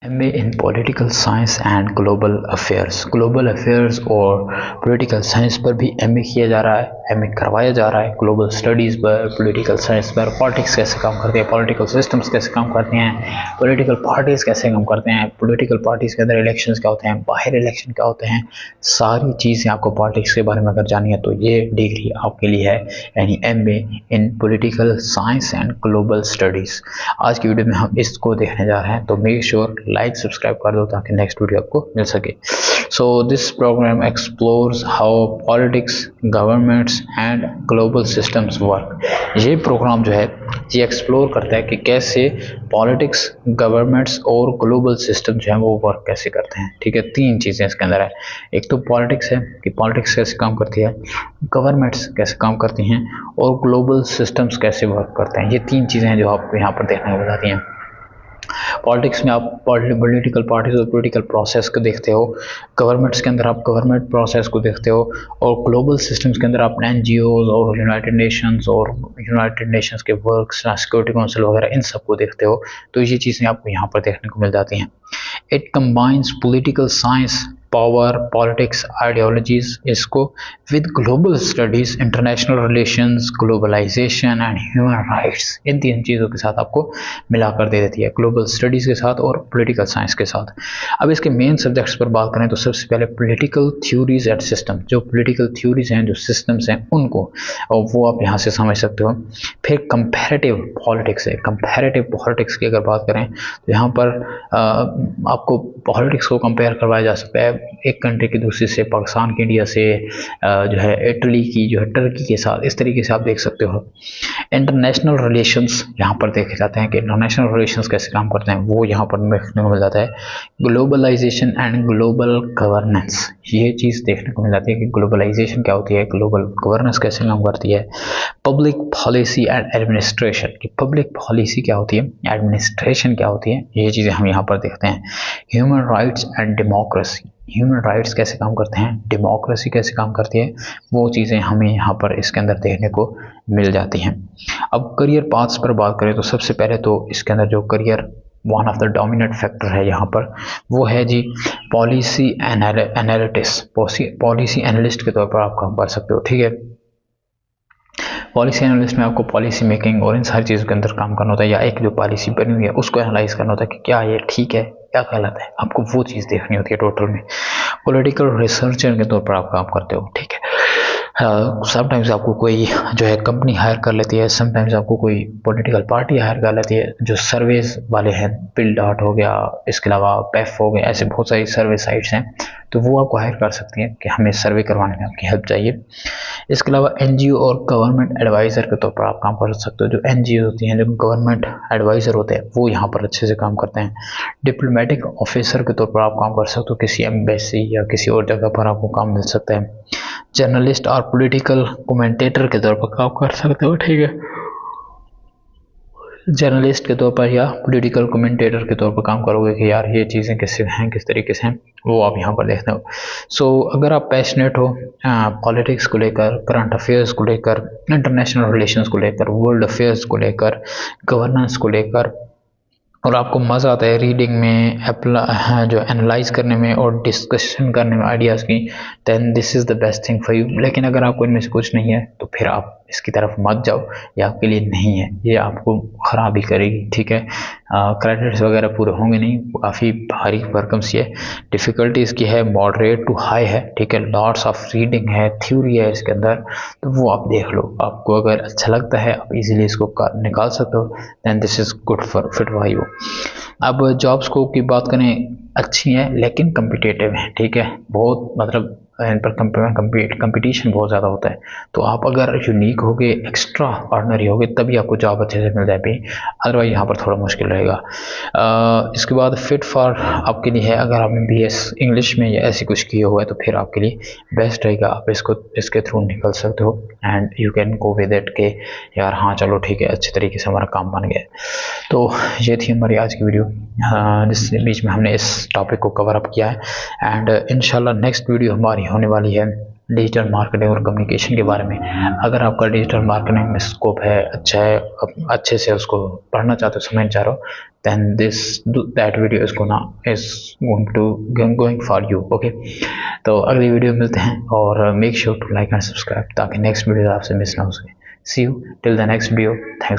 MA in political science and global affairs और political science पर भी एमए किया जा रहा है। एमए करवाया जा रहा है ग्लोबल स्टडीज़ पर, पॉलिटिकल साइंस पर, पॉलिटिक्स कैसे काम करते हैं, पॉलिटिकल सिस्टम्स कैसे काम करते हैं, पॉलिटिकल पार्टीज़ कैसे काम करते हैं, पॉलिटिकल पार्टीज़ के अंदर इलेक्शंस क्या होते हैं, बाहर इलेक्शन क्या होते हैं, सारी चीज़ें आपको पॉलिटिक्स के बारे में अगर जाननी है तो ये डिग्री आपके लिए है, यानी MA in political science and global studies. आज की वीडियो में हम इसको देखने जा रहे हैं, तो मेक श्योर लाइक सब्सक्राइब कर दो ताकि नेक्स्ट वीडियो आपको मिल सके। So this program explores how politics, governments and global systems work. ये प्रोग्राम जो है ये एक्सप्लोर करता है कि कैसे पॉलिटिक्स, गवर्नमेंट्स और ग्लोबल सिस्टम जो है वो वर्क कैसे करते हैं। ठीक है, तीन चीज़ें इसके अंदर है। एक तो पॉलिटिक्स है कि पॉलिटिक्स कैसे काम करती है, गवर्नमेंट्स कैसे काम करती हैं और ग्लोबल सिस्टम्स कैसे वर्क करते हैं। ये तीन चीज़ें हैं जो आपको यहाँ पर देखने को बताती हैं। पॉलिटिक्स में आप पॉलिटिकल पार्टीज और पॉलिटिकल प्रोसेस को देखते हो, गवर्नमेंट्स के अंदर आप गवर्नमेंट प्रोसेस को देखते हो और ग्लोबल सिस्टम्स के अंदर आप एनजीओज और यूनाइटेड नेशंस के वर्क्स, सिक्योरिटी काउंसिल वगैरह इन सब को देखते हो। तो ये चीज़ें आपको यहाँ पर देखने को मिल जाती हैं। It combines political science, power, politics, ideologies इसको with global studies, international relations, globalisation and human rights, इन तीन चीज़ों के साथ आपको मिलाकर दे देती है, ग्लोबल स्टडीज़ के साथ और पॉलिटिकल साइंस के साथ। अब इसके मेन सब्जेक्ट्स पर बात करें तो सबसे पहले पॉलिटिकल थ्योरीज एंड सिस्टम, जो पॉलिटिकल थ्योरीज हैं, जो सिस्टम्स हैं, उनको और वो आप यहाँ से समझ सकते हो। फिर कंपैरेटिव पॉलिटिक्स है। कंपैरेटिव पॉलिटिक्स की अगर बात करें तो यहाँ पर आपको पॉलिटिक्स को कंपेयर करवाया जा सकता है एक कंट्री की दूसरी से, पाकिस्तान की इंडिया से, जो है इटली की जो है टर्की के साथ, इस तरीके से आप देख सकते हो। इंटरनेशनल रिलेशंस यहाँ पर देखे जाते हैं कि इंटरनेशनल रिलेशंस कैसे काम करते हैं, वो यहाँ पर देखने को मिल जाता है। ग्लोबलाइजेशन एंड ग्लोबल गवर्नेंस, ये चीज़ देखने को मिल जाती है कि ग्लोबलाइजेशन क्या होती है, ग्लोबल गवर्नेंस कैसे काम करती है। पब्लिक पॉलिसी एंड एडमिनिस्ट्रेशन, कि पब्लिक पॉलिसी क्या होती है, एडमिनिस्ट्रेशन क्या होती है, ये चीज़ें हम यहाँ पर देखते हैं। Human rights and democracy, human rights कैसे काम करते हैं, डेमोक्रेसी कैसे काम करती है, वो चीज़ें हमें यहाँ पर इसके अंदर देखने को मिल जाती हैं। अब करियर पाथ्स पर बात करें तो सबसे पहले तो इसके अंदर जो career one of the dominant factor है यहाँ पर, वो है जी पॉलिसी एनालिटिक्स। पॉलिसी एनालिस्ट के तौर पर आप काम कर सकते हो। ठीक है, पॉलिसी एनालिस्ट में आपको पॉलिसी मेकिंग और इन सारी चीज़ों के अंदर काम करना होता है, या एक जो पॉलिसी बनी हुई है उसको एनालाइज करना होता है कि क्या ये ठीक है, क्या गलत है, आपको वो चीज़ देखनी होती है टोटल में। पॉलिटिकल रिसर्चर के तौर पर आप काम करते हो। ठीक है, समटाइम्स आपको कोई जो है कंपनी हायर कर लेती है, समटाइम्स आपको कोई पॉलिटिकल पार्टी हायर कर लेती है, जो सर्वेज वाले हैं, पिल डॉट हो गया, इसके अलावा पेफ हो गया, ऐसे बहुत सारी सर्वे साइट्स हैं, तो वो आपको हायर कर सकती हैं कि हमें सर्वे करवाने में आपकी हेल्प चाहिए। इसके अलावा एनजीओ और गवर्नमेंट एडवाइज़र के तौर पर आप काम कर सकते हो। जो एनजीओ होती हैं, जो गवर्नमेंट एडवाइज़र होते हैं, वो यहाँ पर अच्छे से काम करते हैं। डिप्लोमेटिक ऑफिसर के तौर पर आप काम कर सकते हो, किसी एम्बेसी या किसी और जगह पर आपको काम मिल सकता है। जर्नलिस्ट और पॉलिटिकल कमेंटेटर के तौर पर काम कर सकते हो। ठीक है, जर्नलिस्ट के तौर पर या पॉलिटिकल कमेंटेटर के तौर पर काम करोगे कि यार ये चीज़ें कैसे हैं, किस तरीके से हैं, वो आप यहाँ पर देखते हो। सो अगर आप पैशनेट हो पॉलिटिक्स को लेकर, करंट अफेयर्स को लेकर, इंटरनेशनल रिलेशंस को लेकर, वर्ल्ड अफेयर्स को लेकर, गवर्नेंस को लेकर, और आपको मज़ा आता है रीडिंग में, जो एनालाइज करने में और डिस्कशन करने में आइडियाज़ की, then this is the best thing for you. लेकिन अगर आपको इनमें से कुछ नहीं है तो फिर आप इसकी तरफ मत जाओ, ये आपके लिए नहीं है, ये आपको ख़राब ही करेगी। ठीक है, क्रेडिट्स वगैरह पूरे होंगे नहीं, काफ़ी भारी भरकम सी है, डिफ़िकल्टी इसकी है मॉडरेट टू हाई है। ठीक है, लॉट्स ऑफ रीडिंग है, थ्योरी है इसके अंदर, तो वो आप देख लो, आपको अगर अच्छा लगता है आप इजीली इसको निकाल सकते हो, then this is good for fit for you. अब जॉब स्कोप की बात करें, अच्छी हैं लेकिन कम्पिटेटिव हैं। ठीक है, बहुत मतलब इन पर कंपटीशन बहुत ज़्यादा होता है, तो आप अगर यूनिक होगे, एक्स्ट्रा ऑर्डिनरी होगे, तभी आपको जॉब अच्छे से मिल जाएगी, अदरवाइज यहाँ पर थोड़ा मुश्किल रहेगा। इसके बाद फिट फॉर आपके लिए है, अगर आपने BS इंग्लिश में या ऐसी कुछ किया हुआ है तो फिर आपके लिए बेस्ट रहेगा, आप इसके थ्रू निकल सकते हो and you can go with it के यार हाँ चलो ठीक है, अच्छे तरीके से हमारा काम बन गया। तो ये थी हमारी आज की वीडियो, जिस बीच में हमने इस टॉपिक को कवर अप किया है, एंड इंशाल्लाह नेक्स्ट वीडियो हमारी होने वाली है डिजिटल मार्केटिंग और कम्युनिकेशन के बारे में। अगर आपका डिजिटल मार्केटिंग में स्कोप है, अच्छा है, अच्छे से उसको पढ़ना चाहते हो, समझना चाह रहे हो, then that video is going for you। Okay, तो अगली वीडियो मिलते हैं और make sure to like and subscribe ताकि नेक्स्ट वीडियो आपसे मिस ना हो सके। See you till the next video. Thanks.